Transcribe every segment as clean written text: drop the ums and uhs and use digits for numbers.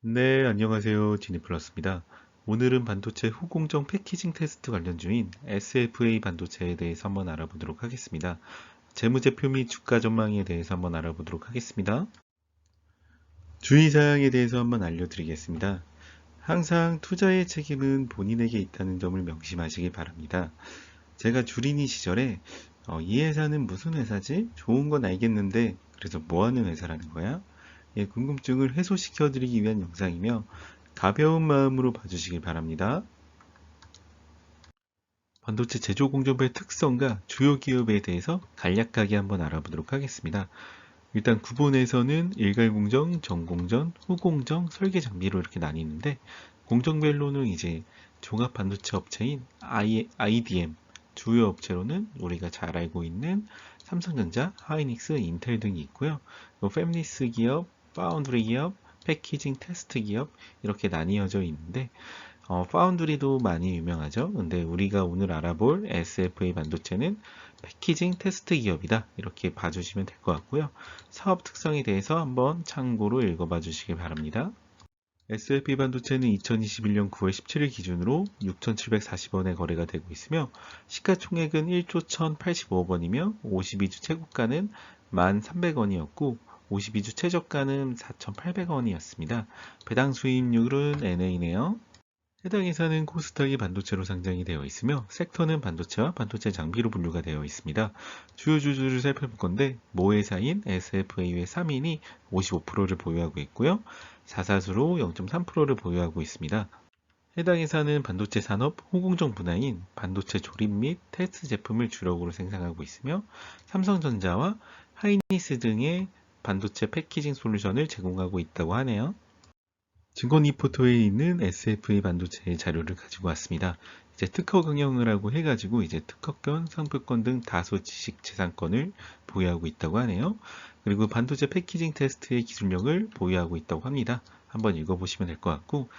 네, 안녕하세요. 지니플러스입니다. 오늘은 반도체 후공정 패키징 테스트 관련 주인 SFA 반도체에 대해서 한번 알아보도록 하겠습니다. 재무제표 및 주가 전망에 대해서 한번 알아보도록 하겠습니다. 주의사항에 대해서 한번 알려드리겠습니다. 항상 투자의 책임은 본인에게 있다는 점을 명심하시기 바랍니다. 제가 주린이 시절에 이 회사는 무슨 회사지? 좋은 건 알겠는데 그래서 뭐 하는 회사라는 거야? 궁금증을 해소시켜드리기 위한 영상이며 가벼운 마음으로 봐주시길 바랍니다. 반도체 제조 공정부의 특성과 주요 기업에 대해서 간략하게 한번 알아보도록 하겠습니다. 일단 구본에서는 일괄공정, 전공정, 후공정, 설계 장비로 이렇게 나뉘는데 공정별로는 이제 종합 반도체 업체인 IDM, 주요 업체로는 우리가 잘 알고 있는 삼성전자, 하이닉스, 인텔 등이 있고요. 팹리스 기업, 파운드리 기업, 패키징 테스트 기업 이렇게 나뉘어져 있는데 파운드리도 많이 유명하죠. 근데 우리가 오늘 알아볼 SFA 반도체는 패키징 테스트 기업이다. 이렇게 봐주시면 될 것 같고요. 사업 특성에 대해서 한번 참고로 읽어봐 주시길 바랍니다. SFP 반도체는 2021년 9월 17일 기준으로 6,740원에 거래가 되고 있으며 시가총액은 1조 1,085억 원이며 52주 최고가는 1,300원이었고 52주 최저가는 4,800원이었습니다. 배당 수익률은 NA네요. 해당 회사는 코스닥이 반도체로 상장이 되어 있으며 섹터는 반도체와 반도체 장비로 분류가 되어 있습니다. 주요 주주를 살펴볼 건데 모 회사인 SFA의 3인이 55%를 보유하고 있고요. 자사수로 0.3%를 보유하고 있습니다. 해당 회사는 반도체 산업 후공정 분야인 반도체 조립 및 테스트 제품을 주력으로 생산하고 있으며 삼성전자와 하이니스 등의 반도체 패키징 솔루션을 제공하고 있다고 하네요. 증권이 포토에 있는 SFA 반도체의 자료를 가지고 왔습니다. 이제 특허 경영을 하고 해가지고 이제 특허권, 상표권 등 다소 지식 재산권을 보유하고 있다고 하네요. 그리고 반도체 패키징 테스트의 기술력을 보유하고 있다고 합니다. 한번 읽어보시면 될 것 같고,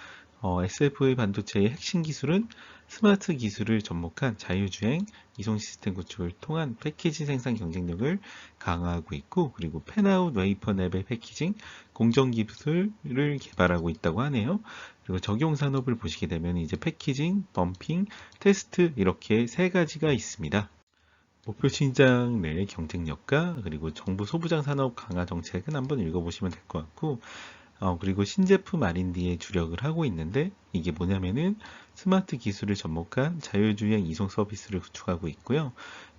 SFA 반도체의 핵심 기술은 스마트 기술을 접목한 자유주행 이송 시스템 구축을 통한 패키지 생산 경쟁력을 강화하고 있고, 그리고 펜아웃 웨이퍼 랩의 패키징 공정 기술을 개발하고 있다고 하네요. 그리고 적용 산업을 보시게 되면 이제 패키징, 범핑, 테스트 이렇게 세 가지가 있습니다. 목표 시장 내 경쟁력과 그리고 정부 소부장 산업 강화 정책은 한번 읽어보시면 될 것 같고, 그리고 신제품 R&D에 주력을 하고 있는데 이게 뭐냐면은 스마트 기술을 접목한 자율주행 이송 서비스를 구축하고 있고요.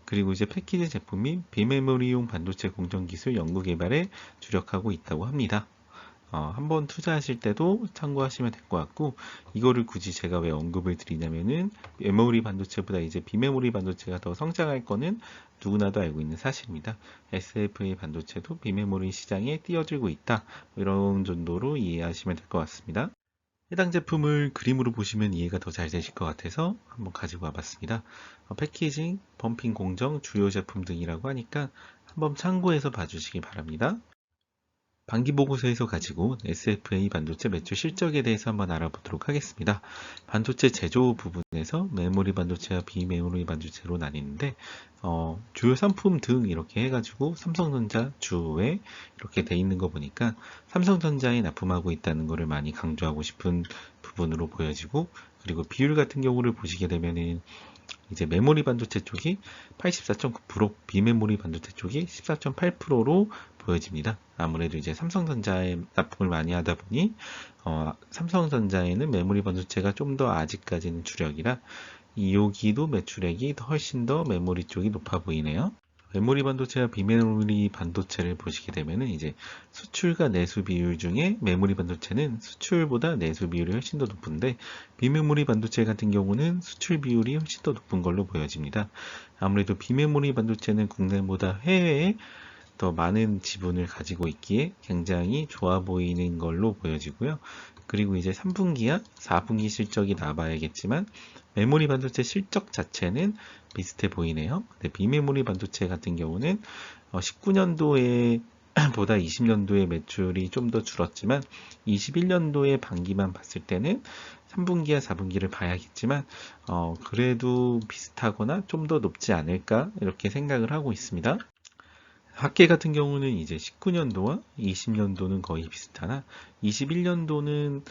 그리고 이제 패키지 제품 및 비메모리용 반도체 공정 기술 연구 개발에 주력하고 있다고 합니다. 한번 투자하실 때도 참고하시면 될 것 같고, 이거를 굳이 제가 왜 언급을 드리냐면은 메모리 반도체보다 이제 비메모리 반도체가 더 성장할 거는 누구나도 알고 있는 사실입니다. SFA 반도체도 비메모리 시장에 뛰어들고 있다. 뭐 이런 정도로 이해하시면 될 것 같습니다. 해당 제품을 그림으로 보시면 이해가 더 잘 되실 것 같아서 한번 가지고 와봤습니다. 패키징, 범핑 공정, 주요 제품 등이라고 하니까 한번 참고해서 봐주시기 바랍니다. 반기보고서에서 가지고 SFA 반도체 매출 실적에 대해서 한번 알아보도록 하겠습니다. 반도체 제조 부분에서 메모리 반도체와 비메모리 반도체로 나뉘는데 주요 상품 등 이렇게 해가지고 삼성전자 주에 이렇게 돼 있는 거 보니까 삼성전자에 납품하고 있다는 것을 많이 강조하고 싶은 부분으로 보여지고, 그리고 비율 같은 경우를 보시게 되면은 이제 메모리 반도체 쪽이 84.9%, 비메모리 반도체 쪽이 14.8%로 보여집니다. 아무래도 이제 삼성전자에 납품을 많이 하다 보니 삼성전자에는 메모리 반도체가 좀 더 아직까지는 주력이라 여기도 매출액이 훨씬 더 메모리 쪽이 높아 보이네요. 메모리 반도체와 비메모리 반도체를 보시게 되면 이제 수출과 내수 비율 중에 메모리 반도체는 수출보다 내수 비율이 훨씬 더 높은데 비메모리 반도체 같은 경우는 수출 비율이 훨씬 더 높은 걸로 보여집니다. 아무래도 비메모리 반도체는 국내보다 해외에 더 많은 지분을 가지고 있기에 굉장히 좋아 보이는 걸로 보여지고요. 그리고 이제 3분기와 4분기 실적이 나와야겠지만 메모리 반도체 실적 자체는 비슷해 보이네요. 근데 비메모리 반도체 같은 경우는 19년도에 보다 20년도에 매출이 좀 더 줄었지만 21년도의 반기만 봤을 때는 3분기와 4분기를 봐야겠지만 그래도 비슷하거나 좀 더 높지 않을까 이렇게 생각을 하고 있습니다. 합계 같은 경우는 이제 19년도와 20년도는 거의 비슷하나 21년도는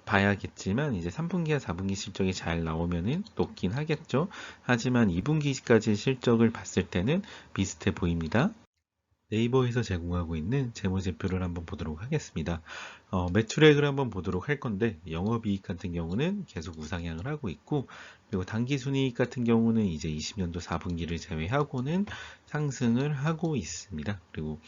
봐야겠지만 이제 3분기와 4분기 실적이 잘 나오면은 높긴 하겠죠. 하지만 2분기까지 실적을 봤을 때는 비슷해 보입니다. 네이버에서 제공하고 있는 재무제표를 한번 보도록 하겠습니다. 매출액을 한번 보도록 할 건데 영업이익 같은 경우는 계속 우상향을 하고 있고, 그리고 당기순이익 같은 경우는 이제 20년도 4분기를 제외하고는 상승을 하고 있습니다. 그리고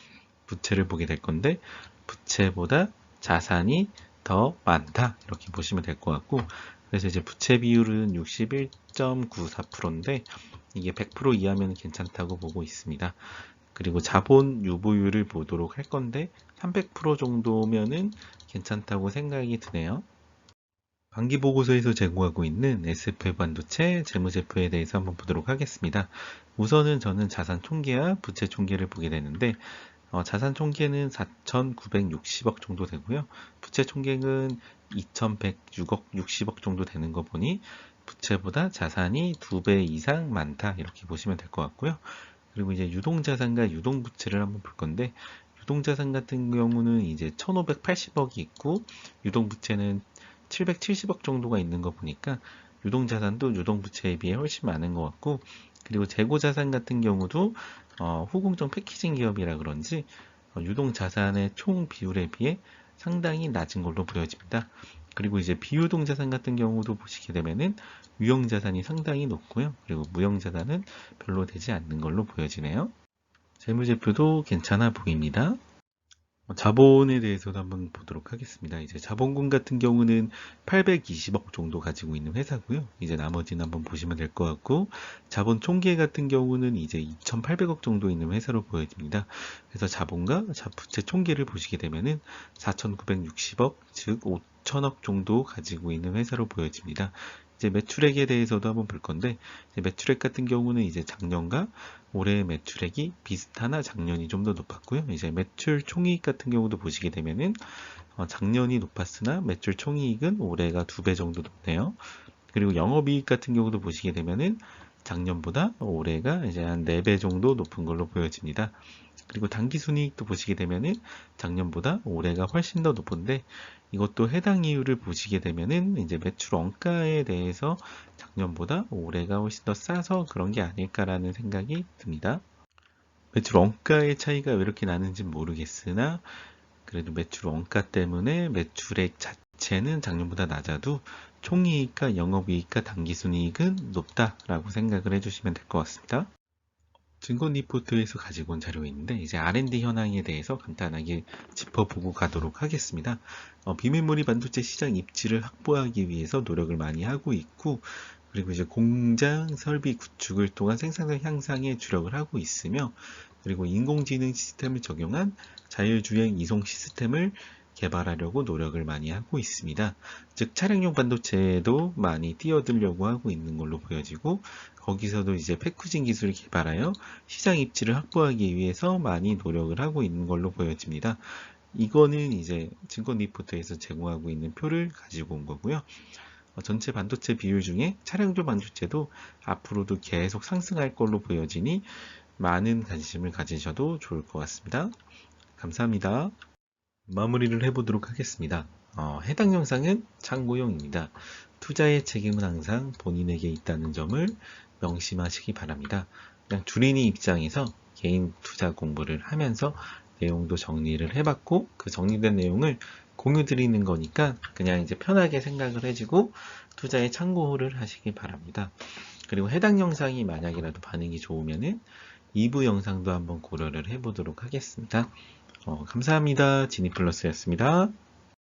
부채를 보게 될 건데 부채보다 자산이 더 많다 이렇게 보시면 될 것 같고, 그래서 이제 부채 비율은 61.94%인데 이게 100% 이하면 괜찮다고 보고 있습니다. 그리고 자본 유보율을 보도록 할 건데 300% 정도면은 괜찮다고 생각이 드네요. 반기 보고서에서 제공하고 있는 SFL 반도체 재무제표에 대해서 한번 보도록 하겠습니다. 우선은 저는 자산 총계와 부채 총계를 보게 되는데 자산 총계는 4,960억 정도 되고요. 부채 총계는 2,106억 60억 정도 되는 거 보니 부채보다 자산이 2배 이상 많다 이렇게 보시면 될 것 같고요. 그리고 이제 유동자산과 유동부채를 한번 볼 건데 유동자산 같은 경우는 이제 1,580억이 있고 유동부채는 770억 정도가 있는 거 보니까 유동자산도 유동부채에 비해 훨씬 많은 것 같고, 그리고 재고자산 같은 경우도 후공정 패키징 기업이라 그런지 유동자산의 총 비율에 비해 상당히 낮은 걸로 보여집니다. 그리고 이제 비유동자산 같은 경우도 보시게 되면은 유형자산이 상당히 높고요. 그리고 무형자산은 별로 되지 않는 걸로 보여지네요. 재무제표도 괜찮아 보입니다. 자본에 대해서도 한번 보도록 하겠습니다. 이제 자본금 같은 경우는 820억 정도 가지고 있는 회사고요. 이제 나머지는 한번 보시면 될 것 같고, 자본 총계 같은 경우는 이제 2,800억 정도 있는 회사로 보여집니다. 그래서 자본과 부채 총계를 보시게 되면은 4,960억, 즉 5천억 정도 가지고 있는 회사로 보여집니다. 이제 매출액에 대해서도 한번 볼 건데, 매출액 같은 경우는 이제 작년과 올해 매출액이 비슷하나 작년이 좀 더 높았고요. 이제 매출 총이익 같은 경우도 보시게 되면은 작년이 높았으나 매출 총이익은 올해가 2배 정도 높네요. 그리고 영업이익 같은 경우도 보시게 되면은 작년보다 올해가 이제 한 4배 정도 높은 걸로 보여집니다. 그리고 당기순이익도 보시게 되면은 작년보다 올해가 훨씬 더 높은데, 이것도 해당 이유를 보시게 되면은 이제 매출 원가에 대해서 작년보다 올해가 훨씬 더 싸서 그런 게 아닐까라는 생각이 듭니다. 매출 원가의 차이가 왜 이렇게 나는지 모르겠으나 그래도 매출 원가 때문에 매출액 자체는 작년보다 낮아도 총이익과 영업이익과 당기순이익은 높다라고 생각을 해주시면 될 것 같습니다. 증권 리포트에서 가지고 온 자료인데 이제 R&D 현황에 대해서 간단하게 짚어보고 가도록 하겠습니다. 비메모리 반도체 시장 입지를 확보하기 위해서 노력을 많이 하고 있고, 그리고 이제 공장 설비 구축을 통한 생산성 향상에 주력을 하고 있으며, 그리고 인공지능 시스템을 적용한 자율주행 이송 시스템을 개발하려고 노력을 많이 하고 있습니다. 즉 차량용 반도체에도 많이 뛰어들려고 하고 있는 걸로 보여지고, 거기서도 이제 패키징 기술을 개발하여 시장 입지를 확보하기 위해서 많이 노력을 하고 있는 걸로 보여집니다. 이거는 이제 증권 리포트에서 제공하고 있는 표를 가지고 온 거고요. 전체 반도체 비율 중에 차량용 반도체도 앞으로도 계속 상승할 걸로 보여지니 많은 관심을 가지셔도 좋을 것 같습니다. 감사합니다. 마무리를 해보도록 하겠습니다. 해당 영상은 참고용입니다. 투자의 책임은 항상 본인에게 있다는 점을 명심하시기 바랍니다. 그냥 주린이 입장에서 개인 투자 공부를 하면서 내용도 정리를 해봤고, 그 정리된 내용을 공유 드리는 거니까 그냥 이제 편하게 생각을 해주고 투자에 참고를 하시기 바랍니다. 그리고 해당 영상이 만약이라도 반응이 좋으면은 2부 영상도 한번 고려를 해보도록 하겠습니다. 감사합니다. 지니플러스였습니다.